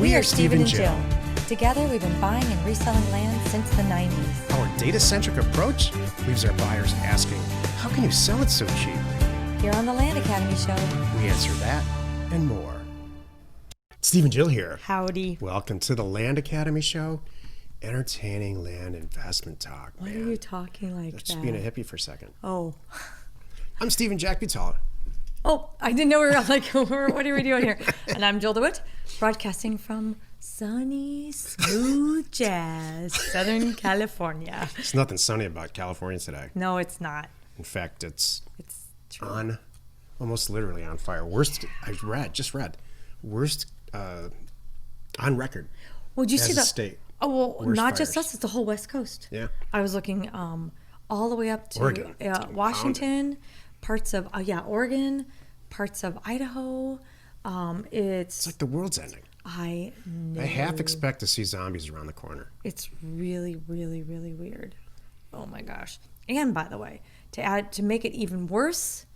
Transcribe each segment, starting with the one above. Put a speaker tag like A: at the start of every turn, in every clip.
A: We are Steve and Jill. Together, we've been buying and reselling land since the 90s.
B: Our data-centric approach leaves our buyers asking, how can you sell it so cheap?
A: Here on the Land Academy Show.
B: We answer that and more. Steve and Jill here.
A: Howdy.
B: Welcome to the Land Academy Show. Entertaining land investment talk.
A: Why are you talking like that?
B: Just being a hippie for a second.
A: Oh.
B: I'm Steve and Jack Butala.
A: Oh, I didn't know we were like, what are we doing here? And I'm Jill DeWitt, broadcasting from sunny, smooth jazz, Southern California.
B: There's nothing sunny about California today.
A: No, it's not.
B: In fact, it's
A: true.
B: On, almost literally on fire. Worst, just read, worst on record.
A: Well, did you see
B: as
A: the
B: a state?
A: Oh, well,
B: Worst
A: not
B: fires.
A: just us, it's the whole West Coast.
B: Yeah.
A: I was looking all the way up to
B: Oregon.
A: Washington, parts of, Oregon, parts of Idaho.
B: It's like the world's ending.
A: I know.
B: I half expect to see zombies around the corner.
A: It's really, really, really weird. Oh my gosh. And by the way, to make it even worse,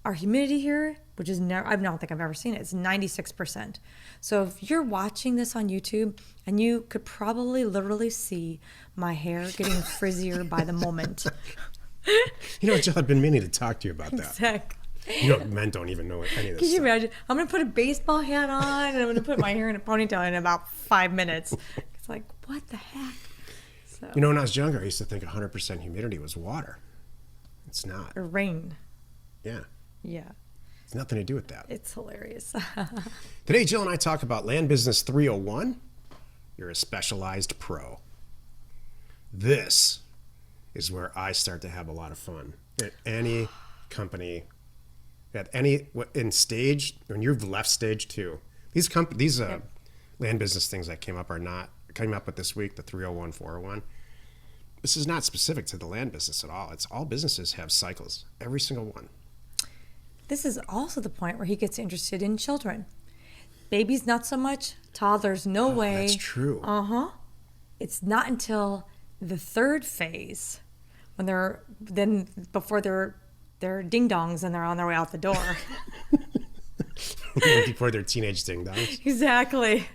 A: our humidity here, which is I don't think I've ever seen it, it's 96%. So if you're watching this on YouTube, and you could probably literally see my hair getting frizzier by the moment.
B: You know, Jill, I've been meaning to talk to you about that.
A: Exactly.
B: You know, men don't even know any of this
A: Can you
B: stuff.
A: imagine? I'm going to put a baseball hat on, and I'm going to put my hair in a ponytail in about 5 minutes. It's like, what the heck? So,
B: You know, when I was younger, I used to think 100% humidity was water. It's not.
A: or rain.
B: Yeah.
A: Yeah.
B: It's nothing to do with that.
A: It's hilarious.
B: Today, Jill and I talk about Land Business 301. You're a specialized pro. This is where I start to have a lot of fun. At any company, in stage, when you've left stage 2, these land business things that came up with this week, the 301, 401. This is not specific to the land business at all. It's all businesses have cycles, every single one.
A: This is also the point where he gets interested in children. Babies, not so much. Toddlers, no way.
B: That's true.
A: It's not until the third phase, when before they're ding-dongs and they're on their way out the door.
B: Before their teenage ding-dongs.
A: Exactly.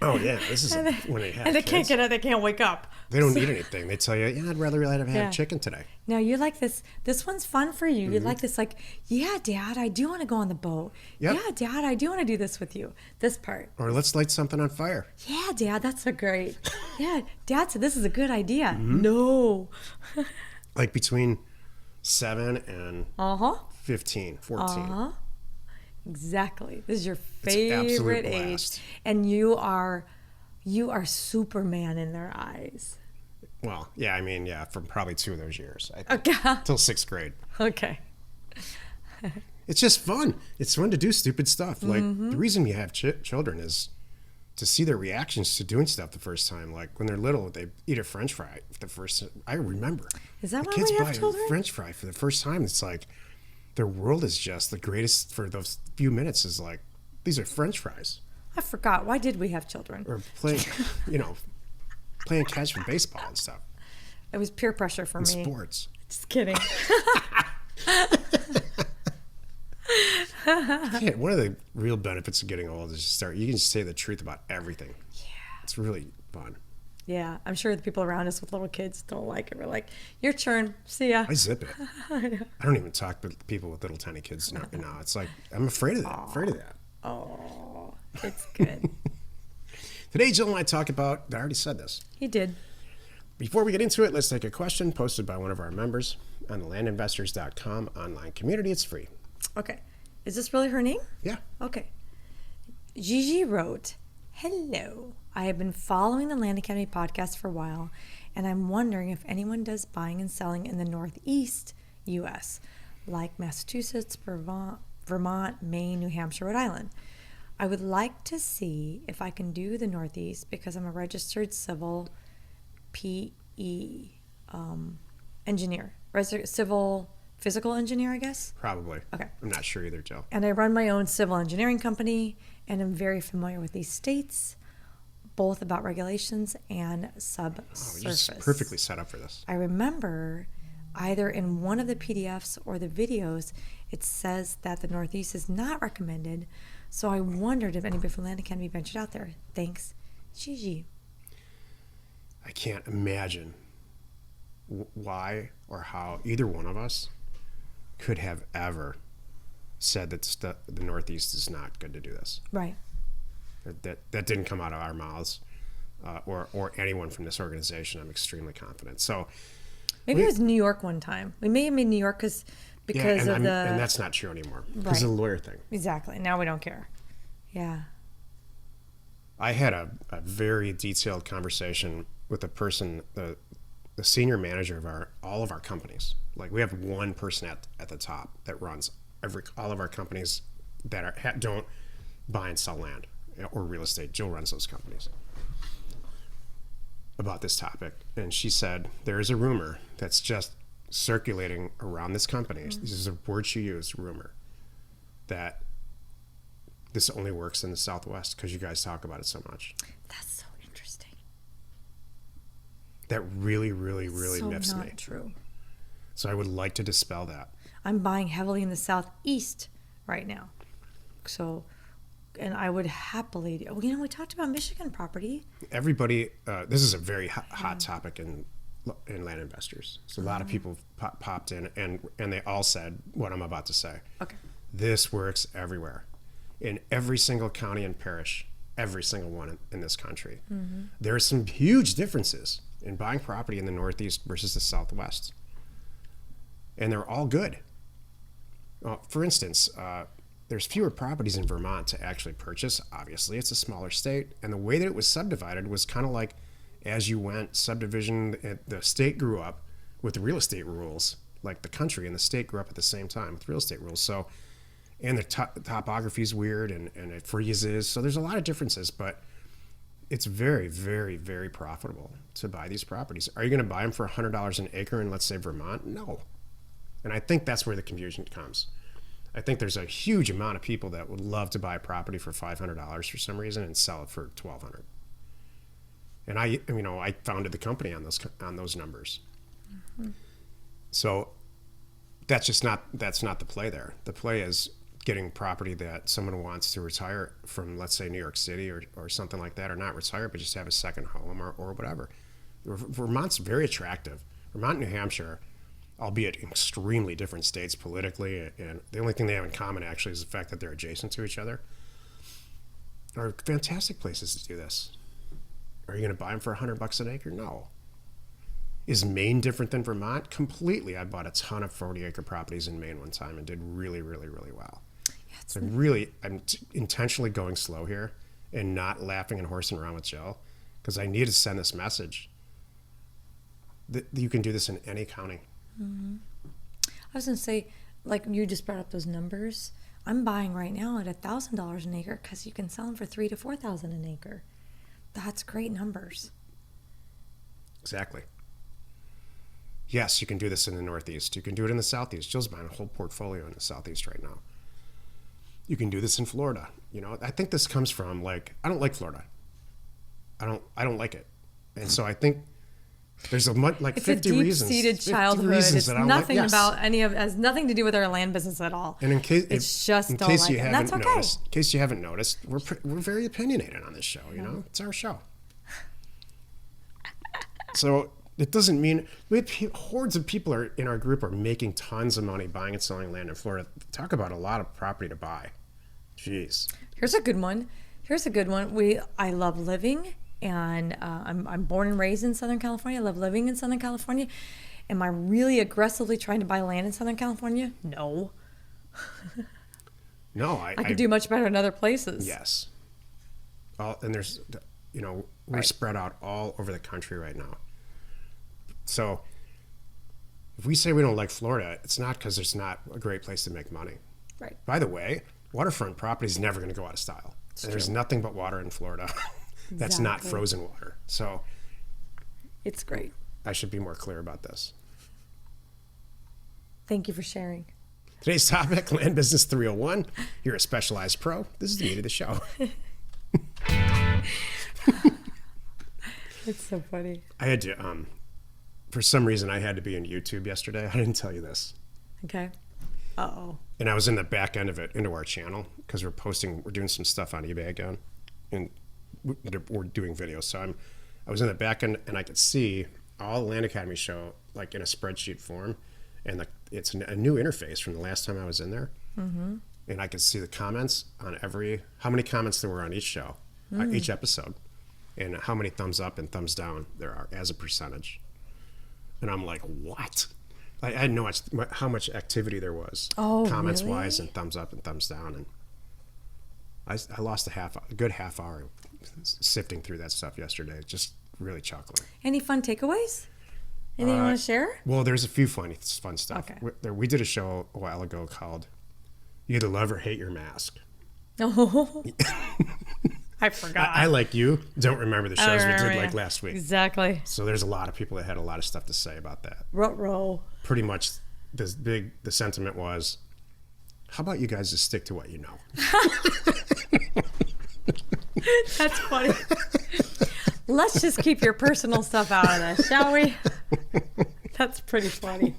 B: Oh, yeah. This is when they have
A: And they
B: kids.
A: can't get out, they can't wake up.
B: They don't need anything. They tell you, yeah, I'd rather have had chicken today.
A: Now, you like this. This one's fun for you. You like this, like, yeah, Dad, I do want to go on the boat.
B: Yep.
A: Yeah, Dad, I do want to do this with you. This part.
B: Or let's light something on fire.
A: Yeah, Dad, that's a great. Yeah, Dad said this is a good idea. No.
B: Like between 7 and 15, 14.
A: Exactly. This is your
B: It's absolute
A: favorite age.
B: blast.
A: And you are Superman in their eyes.
B: Well, yeah, I mean, yeah, from probably 2 of those years.
A: Okay.
B: Till 6th grade.
A: Okay.
B: It's just fun. It's fun to do stupid stuff. Like, the reason we have children is to see their reactions to doing stuff the first time. Like, when they're little, they eat a French fry for the first time. I remember.
A: Is that
B: the
A: why
B: kids
A: we have
B: buy
A: children?
B: a French fry for the first time. It's like, their world is just the greatest for those few minutes is like, these are French fries.
A: I forgot. Why did we have children?
B: Or playing catch for baseball and stuff.
A: It was peer pressure for me.
B: Sports.
A: Just kidding.
B: Yeah, one of the real benefits of getting old is you can just say the truth about everything.
A: Yeah.
B: It's really fun.
A: Yeah, I'm sure the people around us with little kids don't like it. We're like, your turn. See ya.
B: I zip it. I don't even talk to people with little tiny kids now. It's like, I'm afraid of that.
A: Oh, it's good.
B: Today, Jill and I talk about, I already said this.
A: He did.
B: Before we get into it, let's take a question posted by one of our members on the landinvestors.com online community. It's free.
A: Okay. Is this really her name?
B: Yeah.
A: Okay. Gigi wrote, hello. I have been following the Land Academy podcast for a while, and I'm wondering if anyone does buying and selling in the Northeast U.S., like Massachusetts, Vermont, Maine, New Hampshire, Rhode Island. I would like to see if I can do the Northeast because I'm a registered civil PE engineer, civil physical engineer, I guess.
B: Probably.
A: Okay.
B: I'm not sure either, Jill.
A: And I run my own civil engineering company, and I'm very familiar with these states, both about regulations and subsurface.
B: You're just perfectly set up for this.
A: I remember either in one of the PDFs or the videos, it says that the Northeast is not recommended. So I wondered if anybody from Land Academy ventured out there. Thanks, Gigi.
B: I can't imagine why or how either one of us could have ever said that the Northeast is not good to do this.
A: Right.
B: That didn't come out of our mouths or anyone from this organization. I'm extremely confident. So
A: maybe it was New York one time. We may have made New York because
B: and that's not true anymore because of the lawyer thing.
A: Exactly. Now we don't care. Yeah.
B: I had a very detailed conversation with a person, the senior manager of all of our companies. Like we have one person at the top that runs all of our companies that don't buy and sell land or real estate. Jill runs those companies. About this topic, and she said there is a rumor that's just circulating around this company. Mm-hmm. This is a word she used, rumor, that this only works in the Southwest because you guys talk about it so much.
A: That's so interesting.
B: That really, really, really
A: so
B: miffs
A: not
B: me.
A: True.
B: So I would like to dispel that.
A: I'm buying heavily in the Southeast right now, and I would happily. We talked about Michigan property.
B: Everybody, this is a very hot topic in land investors. So a lot of people popped in, and they all said what I'm about to say.
A: Okay.
B: This works everywhere, in every single county and parish, every single one in this country. Mm-hmm. There are some huge differences in buying property in the Northeast versus the Southwest, and they're all good. For instance, there's fewer properties in Vermont to actually purchase. Obviously, it's a smaller state. And the way that it was subdivided was kind of like as you went subdivision, the state grew up with real estate rules, like the country and the state grew up at the same time with real estate rules. So, and the topography is weird and it freezes. So there's a lot of differences, but it's very, very, very profitable to buy these properties. Are you going to buy them for $100 an acre in, let's say, Vermont? No. And I think that's where the confusion comes. I think there's a huge amount of people that would love to buy property for $500 for some reason and sell it for $1,200. And I founded the company on those numbers. Mm-hmm. So that's not the play there. The play is getting property that someone wants to retire from, let's say New York City or something like that, or not retire, but just have a second home or whatever. Vermont's very attractive. Vermont and New Hampshire, albeit extremely different states politically, and the only thing they have in common actually is the fact that they're adjacent to each other, are fantastic places to do this. Are you going to buy them for $100 an acre? No. Is Maine different than Vermont? Completely. I bought a ton of 40-acre properties in Maine one time and did really, really, really well. Yeah, so I'm intentionally going slow here and not laughing and horsing around with Jill because I need to send this message that you can do this in any county.
A: Mm-hmm. I was going to say, like you just brought up those numbers. I'm buying right now at $1,000 an acre because you can sell them for $3,000 to $4,000 an acre. That's great numbers.
B: Exactly. Yes, you can do this in the Northeast. You can do it in the Southeast. Jill's buying a whole portfolio in the Southeast right now. You can do this in Florida. I think this comes from I don't like Florida. I don't like it, and so I think. There's it's 50 reasons. It's a deep-seated childhood.
A: It's nothing about has nothing to do with our land business at all.
B: And in case you haven't noticed, we're very opinionated on this show. It's our show. So it doesn't mean we have hordes of people in our group are making tons of money buying and selling land in Florida. Talk about a lot of property to buy. Jeez.
A: Here's a good one. I love living. And I'm born and raised in Southern California. I love living in Southern California. Am I really aggressively trying to buy land in Southern California? No.
B: No,
A: I could do much better in other places.
B: Yes. And there's, we're spread out all over the country right now. So if we say we don't like Florida, it's not because it's not a great place to make money.
A: Right.
B: By the way, waterfront property is never going to go out of style. There's nothing but water in Florida. That's not frozen water. So
A: it's great.
B: I should be more clear about this.
A: Thank you for sharing.
B: Today's topic, Land Business 301. You're a specialized pro. This is the meat of the show.
A: It's so funny.
B: I had to, for some reason, I had to be on YouTube yesterday. I didn't tell you this.
A: Okay. Uh-oh.
B: And I was in the back end of it into our channel because we're doing some stuff on eBay again, and we're doing videos. So I was in the back end, and I could see all the Land Academy show like in a spreadsheet form, and it's a new interface from the last time I was in there. Mm-hmm. And I could see the comments on how many comments there were on each show, each episode, and how many thumbs up and thumbs down there are as a percentage. And I'm like, what? I didn't know how much activity there was, comments
A: really?
B: wise, and thumbs up and thumbs down. And I lost a good half hour sifting through that stuff yesterday, just really chuckling.
A: Any fun takeaways? Anything you want to share?
B: Well, there's a few fun stuff.
A: Okay.
B: We did a show a while ago called "You Either Love or Hate Your Mask."
A: Oh, I forgot.
B: I like you, don't remember the shows we did like last week.
A: Exactly.
B: So there's a lot of people that had a lot of stuff to say about that.
A: Ruh-roh.
B: Pretty much the sentiment was, how about you guys just stick to what you know?
A: That's funny. Let's just keep your personal stuff out of this, shall we? That's pretty funny.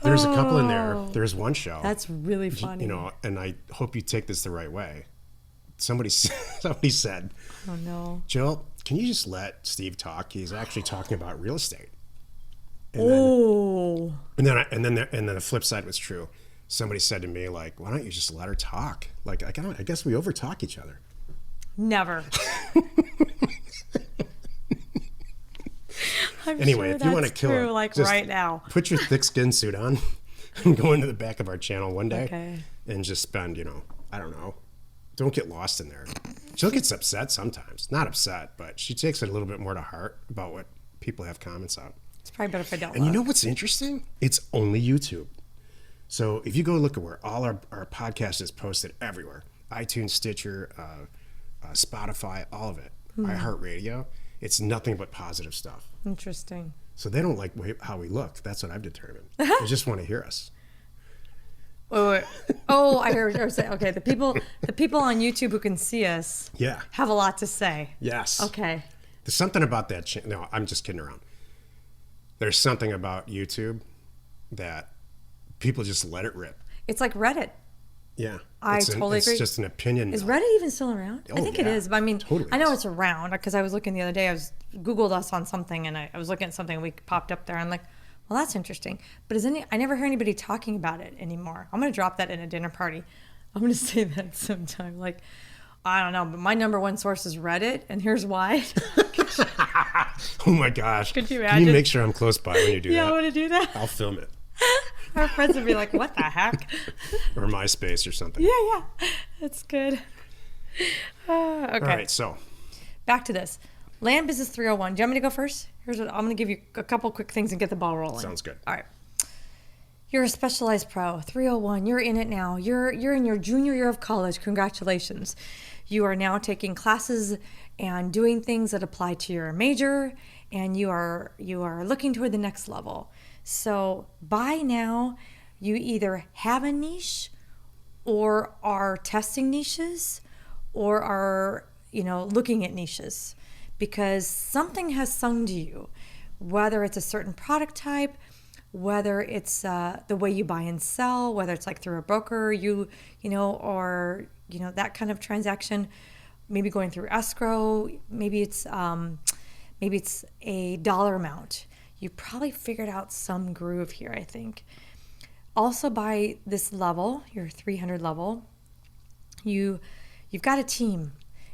B: There's a couple in there. There's one show.
A: That's really funny.
B: You know, and I hope you take this the right way. Somebody said,
A: "Oh no,
B: Jill, can you just let Steve talk? He's actually talking about real estate." And then the flip side was true. Somebody said to me, like, "Why don't you just let her talk? Like, I guess we overtalk each other."
A: Never.
B: Anyway, if you want to kill her,
A: like
B: just
A: right now,
B: put your thick skin suit on and go into the back of our channel one day and just spend, I don't know. Don't get lost in there. Jill gets upset sometimes. Not upset, but she takes it a little bit more to heart about what people have comments on.
A: It's probably better if I don't.
B: And you know what's interesting? It's only YouTube. So if you go look at where all our podcast is posted everywhere, iTunes, Stitcher, Spotify, all of it, iHeartRadio, it's nothing but positive stuff.
A: Interesting.
B: So they don't like how we look. That's what I've determined. They just want to hear us.
A: Oh, I heard what you were saying. Okay, the people on YouTube who can see us have a lot to say.
B: Yes.
A: Okay.
B: There's something about that. No, I'm just kidding around. There's something about YouTube that people just let it rip.
A: It's like Reddit.
B: Yeah.
A: I totally agree.
B: It's just an opinion.
A: Is Reddit even still around? I think it is. But I mean,
B: totally
A: I know it's around because I was looking the other day. I Googled us on something and I was looking at something and we popped up there. I'm like, well, that's interesting. But I never hear anybody talking about it anymore. I'm going to drop that in a dinner party. I'm going to say that sometime. Like, I don't know, but my number one source is Reddit, and here's why.
B: Oh my gosh.
A: Could you imagine?
B: Can you make sure I'm close by when you do that?
A: Yeah, I want to do that.
B: I'll film it.
A: Our friends would be like, what the heck?
B: Or MySpace or something.
A: Yeah. That's good. Okay.
B: All right, so.
A: Back to this. Land Business 301. Do you want me to go first? Here's what I'm going to give you a couple quick things and get the ball rolling.
B: Sounds good.
A: All right. You're a specialized pro, 301. You're in it now. You're in your junior year of college. Congratulations. You are now taking classes and doing things that apply to your major, and you are looking toward the next level. So by now, you either have a niche or are testing niches or are, looking at niches because something has sung to you, whether it's a certain product type, whether it's the way you buy and sell, whether it's like through a broker, or that kind of transaction, maybe going through escrow, maybe it's a dollar amount. You probably figured out some groove here, I think. Also, by this level, your 300 level, you've got a team,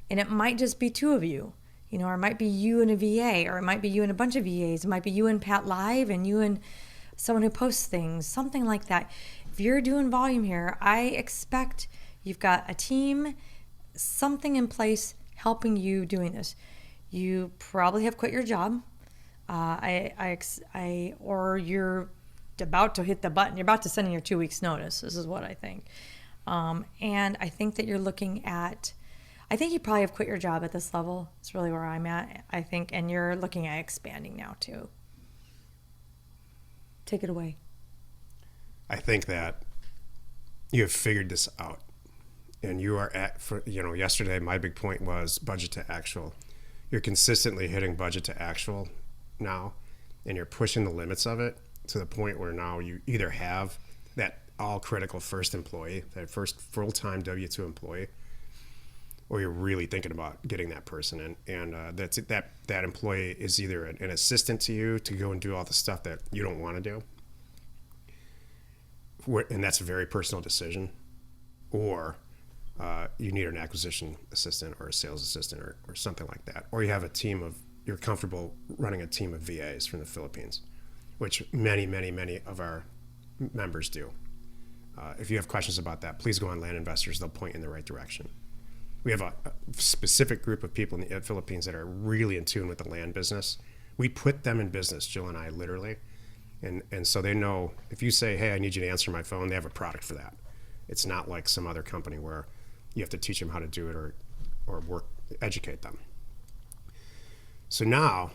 A: and it might just be two of you, or it might be you and a VA, or it might be you and a bunch of VAs. It might be you and Pat Live, and you and someone who posts things, something like that. If you're doing volume here, I expect you've got a team, something in place helping you doing this. You probably have quit your job, or you're about to hit the button. You're about to send in your 2 weeks notice. This is what I think. And I think that you're looking at, I think you probably have quit your job at this level. It's really where I'm at, I think. And you're looking at expanding now too. Take it away.
B: I think that you have figured this out. And you are yesterday my big point was budget to actual. You're consistently hitting budget to actual now, and you're pushing the limits of it. to the point where now you either have that all critical first employee, that first full-time W-2 employee, or you're really thinking about getting that person in. And that employee is either an assistant to you to go and do all the stuff that you don't want to do, and that's a very personal decision, or you need an acquisition assistant or a sales assistant or something like that. Or you have you're comfortable running a team of VAs from the Philippines, which many of our members do. If you have questions about that, please go on Land Investors. They'll point you in the right direction. We have a specific group of people in the Philippines that are really in tune with the land business. We put them in business, Jill and I, literally. And so they know if you say, hey, I need you to answer my phone, they have a product for that. It's not like some other company where you have to teach them how to do it or educate them. So now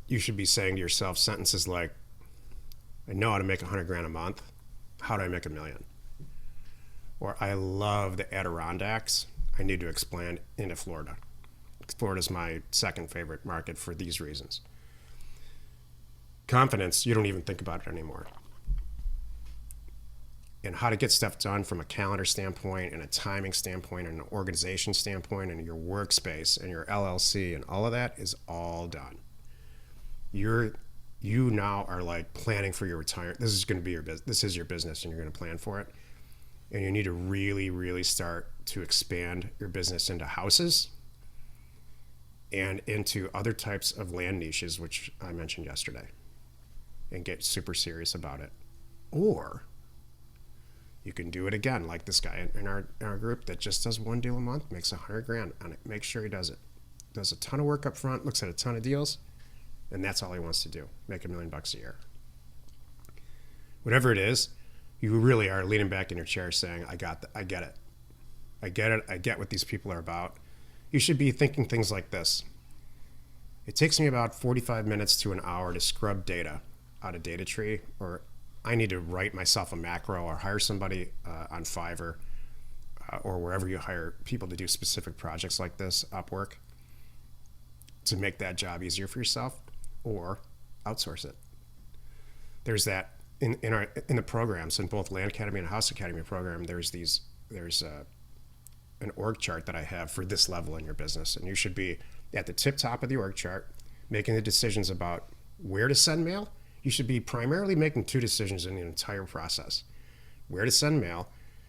B: you should be saying to yourself sentences like, I know how to make $100,000 a month. How do I make $1 million? Or I love the Adirondacks. I need to expand into Florida. Florida is my second favorite market for these reasons. Confidence, you don't even think about it anymore. And how to get stuff done from a calendar standpoint and a timing standpoint and an organization standpoint and your workspace and your LLC and all of that is all done. You now are like planning for your retirement. This is going to be your business. This is your business, and you're going to plan for it. And you need to really, really start to expand your business into houses and into other types of land niches, which I mentioned yesterday, and get super serious about it. Or you can do it again, like this guy in our group that just does one deal a month, makes $100,000 on it. Make sure he does it. Does a ton of work up front, looks at a ton of deals, and that's all he wants to do, make $1 million a year. Whatever it is, you really are leaning back in your chair saying, I get it. I get what these people are about. You should be thinking things like this. It takes me about 45 minutes to an hour to scrub data out of data tree, or I need to write myself a macro or hire somebody on Fiverr or wherever you hire people to do specific projects like this, Upwork, to make that job easier for yourself, or outsource it. There's that in the programs, in both Land Academy and House Academy program, there's an org chart that I have for this level in your business. And you should be at the top of the org chart, making the decisions about where to send mail. You should be primarily making two decisions in the entire process: where to send mail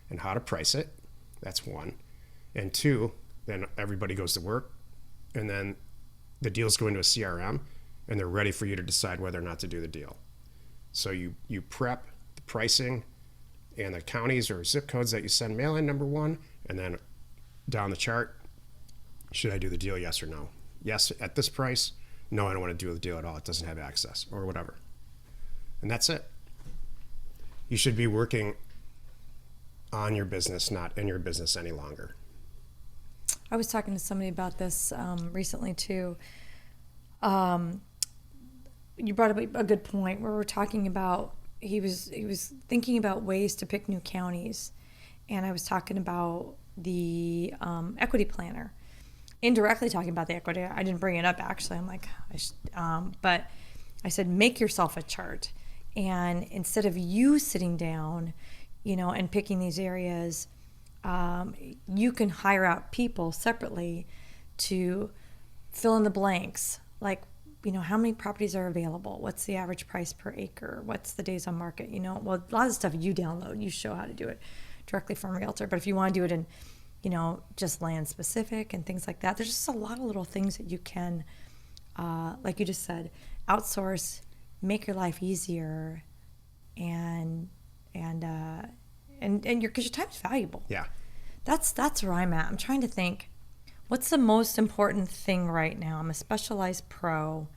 B: and how to price it. That's one. And two, then everybody goes to work, and then the deals go into a CRM, and they're ready for you to decide whether or not to do the deal. So you prep the pricing and the counties or zip codes that you send mail in, number one, and then down the chart, should I do the deal, yes or no? Yes, at this price. No, I don't want to do the deal at all. It doesn't have access, or whatever. And that's it. You should be working on your business, not in your business any longer.
A: I was talking to somebody about this recently too. You brought up a good point where we're talking about he was thinking about ways to pick new counties, and I was talking about the equity planner, indirectly talking about the equity. I didn't bring it up actually. I'm like, but I said make yourself a chart, and instead of you sitting down, and picking these areas, you can hire out people separately to fill in the blanks, like, how many properties are available? What's the average price per acre? What's the days on market? Well, a lot of stuff you download, you show how to do it directly from Realtor. But if you want to do it in, just land specific and things like that, there's just a lot of little things that you can, like you just said, outsource, make your life easier, and because your time's valuable.
B: Yeah.
A: That's where I'm at. I'm trying to think, what's the most important thing right now? I'm a specialized pro.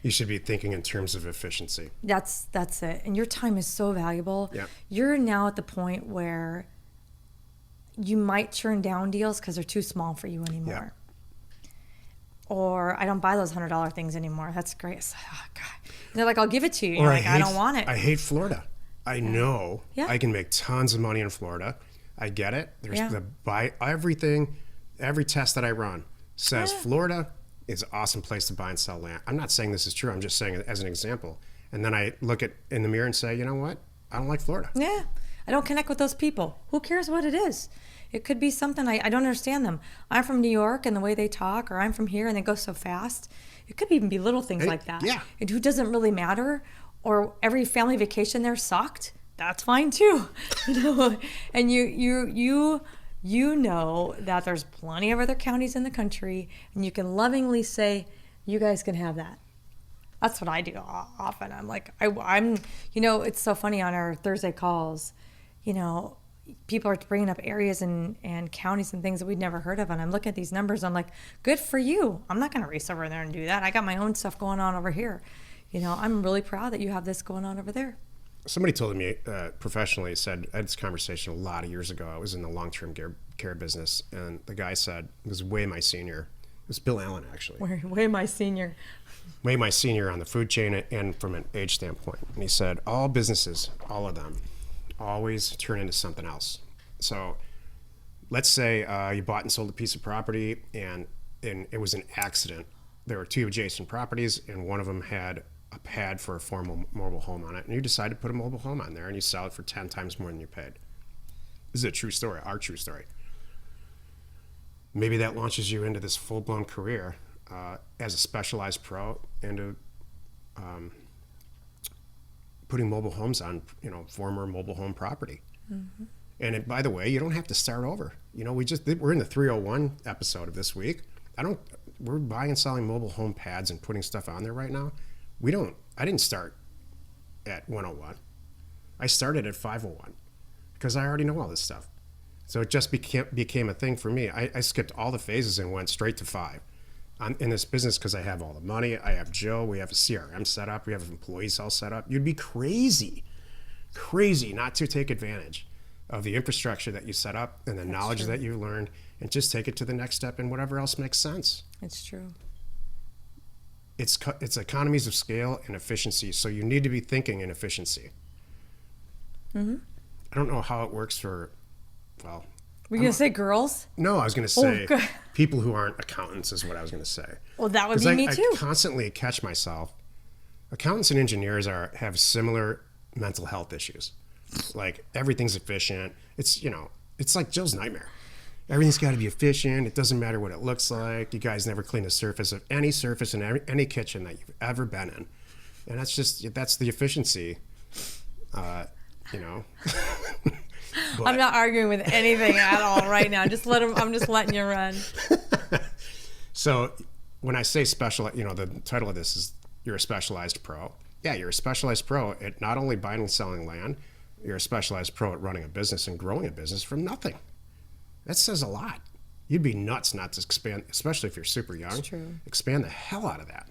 B: You should be thinking in terms of efficiency.
A: That's it. And your time is so valuable.
B: Yeah.
A: You're now at the point where you might turn down deals because they're too small for you anymore. Yeah. Or I don't buy those $100 things anymore. That's great. Oh, God. They're like, I'll give it to you. You're like, I don't want it.
B: I hate Florida. I know I can make tons of money in Florida. I get it. There's every test that I run says Florida is an awesome place to buy and sell land. I'm not saying this is true. I'm just saying it as an example. And then I look in the mirror and say, you know what? I don't like Florida.
A: Yeah. I don't connect with those people. Who cares what it is? It could be something I don't understand them. I'm from New York and the way they talk, or I'm from here and they go so fast. It could even be little things like that.
B: Yeah.
A: And who doesn't really matter, or every family vacation there sucked. That's fine too. And you know that there's plenty of other counties in the country, and you can lovingly say, you guys can have that. That's what I do often. I'm like, I'm, it's so funny on our Thursday calls, people are bringing up areas and counties and things that we'd never heard of. And I'm looking at these numbers. I'm like, good for you. I'm not going to race over there and do that. I got my own stuff going on over here. I'm really proud that you have this going on over there.
B: Somebody told me professionally, said, I had this conversation a lot of years ago. I was in the long-term care business. And the guy said, it was way my senior. It was Bill Allen, actually.
A: Way my senior.
B: Way my senior on the food chain and from an age standpoint. And he said, all businesses, all of them, always turn into something else. So let's say you bought and sold a piece of property and it was an accident. There were two adjacent properties and one of them had a pad for a formal mobile home on it. And you decide to put a mobile home on there and you sell it for 10 times more than you paid. This is a true story, our true story. Maybe that launches you into this full-blown career as a specialized pro into putting mobile homes on, former mobile home property. Mm-hmm. And by the way, you don't have to start over. We're in the 301 episode of this week. We're buying and selling mobile home pads and putting stuff on there right now. I didn't start at 101. I started at 501 because I already know all this stuff. So it just became a thing for me. I skipped all the phases and went straight to 5. I'm in this business because I have all the money. I have Joe. We have a CRM set up. We have employees all set up. You'd be crazy not to take advantage of the infrastructure that you set up and the knowledge that you learned and just take it to the next step and whatever else makes sense.
A: It's true.
B: It's economies of scale and efficiency. So you need to be thinking in efficiency. Mm-hmm. I don't know how it works for, well...
A: Were you going to say girls?
B: No, I was going to say people who aren't accountants is what I was going to say.
A: Well, that would be me too.
B: I constantly catch myself. Accountants and engineers have similar mental health issues. Like everything's efficient. It's like Jill's nightmare. Everything's got to be efficient. It doesn't matter what it looks like. You guys never clean the surface of any surface in any kitchen that you've ever been in. And that's the efficiency, But,
A: I'm not arguing with anything at all right now. I'm just letting you run.
B: So when I say special, the title of this is you're a specialized pro. Yeah, you're a specialized pro at not only buying and selling land, you're a specialized pro at running a business and growing a business from nothing. That says a lot. You'd be nuts not to expand, especially if you're super young.
A: That's true.
B: Expand the hell out of that.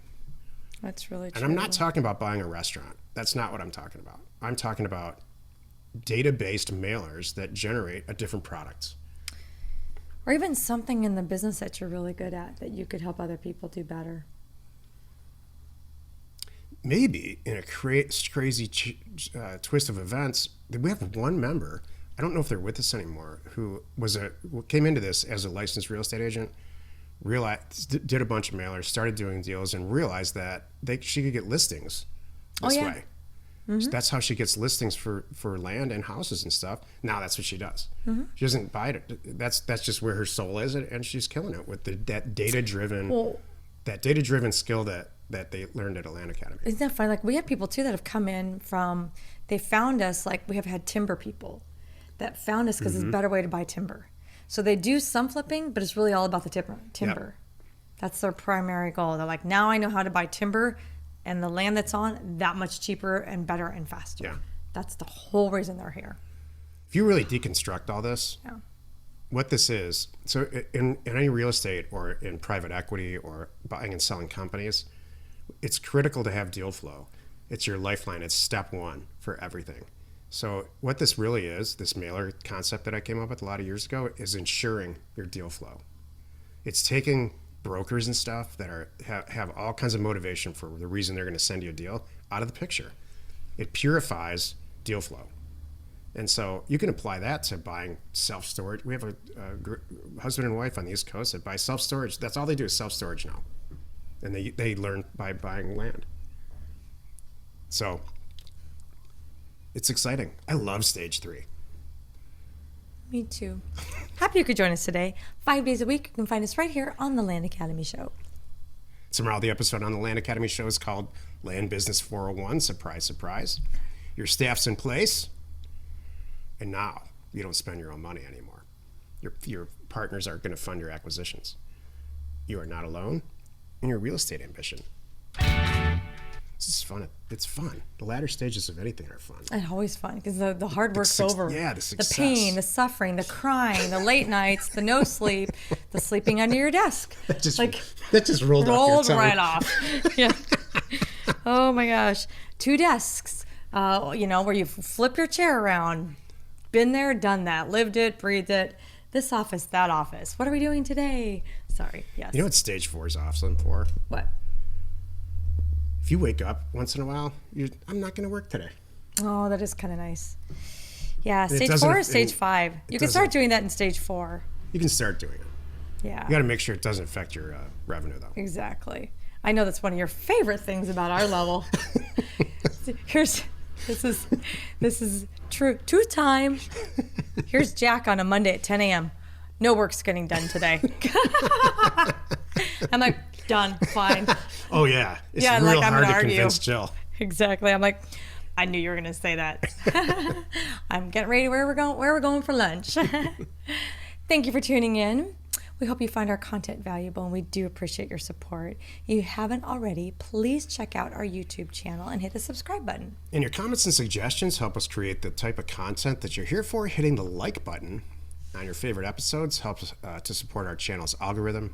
A: That's really true.
B: And I'm not talking about buying a restaurant. That's not what I'm talking about. I'm talking about data-based mailers that generate a different product.
A: Or even something in the business that you're really good at that you could help other people do better.
B: Maybe in a crazy twist of events, we have one member, I don't know if they're with us anymore, who came into this as a licensed real estate agent, did a bunch of mailers, started doing deals, and realized that she could get listings this way. Mm-hmm. So that's how she gets listings for land and houses and stuff. Now that's what she does. Mm-hmm. She doesn't buy it. That's just where her soul is, and she's killing it with that data-driven skill that they learned at Atlanta Academy.
A: Isn't that funny? Like we have people too that have come in from, they found us, like we have had timber people that found us because it's a better way to buy timber. So they do some flipping, but it's really all about the timber. Yep. That's their primary goal. They're like, now I know how to buy timber and the land that's on that much cheaper and better and faster.
B: Yeah.
A: That's the whole reason they're here.
B: If you really deconstruct all this, what this is, so in any real estate or in private equity or buying and selling companies, it's critical to have deal flow. It's your lifeline. It's step one for everything. So what this really is, this mailer concept that I came up with a lot of years ago, is ensuring your deal flow. It's taking brokers and stuff that have all kinds of motivation for the reason they're going to send you a deal out of the picture. It purifies deal flow. And so you can apply that to buying self-storage. We have a husband and wife on the East Coast that buy self-storage. That's all they do is self-storage now. And they learn by buying land. So it's exciting. I love stage 3.
A: Me too. Happy you could join us today. 5 days a week. You can find us right here on the Land Academy Show.
B: Tomorrow, the episode on the Land Academy Show is called Land Business 401. Surprise, surprise. Your staff's in place, and now you don't spend your own money anymore. Your partners are going to fund your acquisitions. You are not alone in your real estate ambition. This is fun. It's fun. The latter stages of anything are fun.
A: It's always fun because the hard work's over.
B: Yeah, the success.
A: The pain, the suffering, the crying, the late nights, the no sleep, the sleeping under your desk.
B: That just rolled off your tongue.
A: Right off. Yeah. Oh my gosh. 2 desks, where you flip your chair around. Been there, done that. Lived it, breathed it. This office, that office. What are we doing today? Sorry. Yes.
B: You know what stage 4 is awesome for?
A: What?
B: If you wake up once in a while, I'm not going to work today.
A: Oh, that is kind of nice. Yeah, stage 4 or stage 5. You can start doing that in stage 4.
B: You can start doing it.
A: Yeah.
B: You got to make sure it doesn't affect your revenue, though.
A: Exactly. I know that's one of your favorite things about our level. This is true. 2 time. Here's Jack on a Monday at 10 a.m. No work's getting done today. I'm like, done, fine.
B: Oh, yeah. It's real hard to convince Jill.
A: Exactly. I'm like, I knew you were going to say that. I'm getting ready where we're going for lunch. Thank you for tuning in. We hope you find our content valuable, and we do appreciate your support. If you haven't already, please check out our YouTube channel and hit the subscribe button.
B: And your comments and suggestions help us create the type of content that you're here for. Hitting the like button on your favorite episodes helps to support our channel's algorithm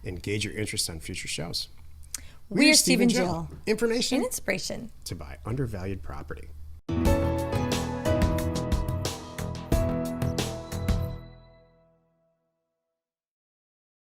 B: and gauge your interest on future shows.
A: We are Steve and Jill.
B: Information
A: and inspiration
B: to buy undervalued property.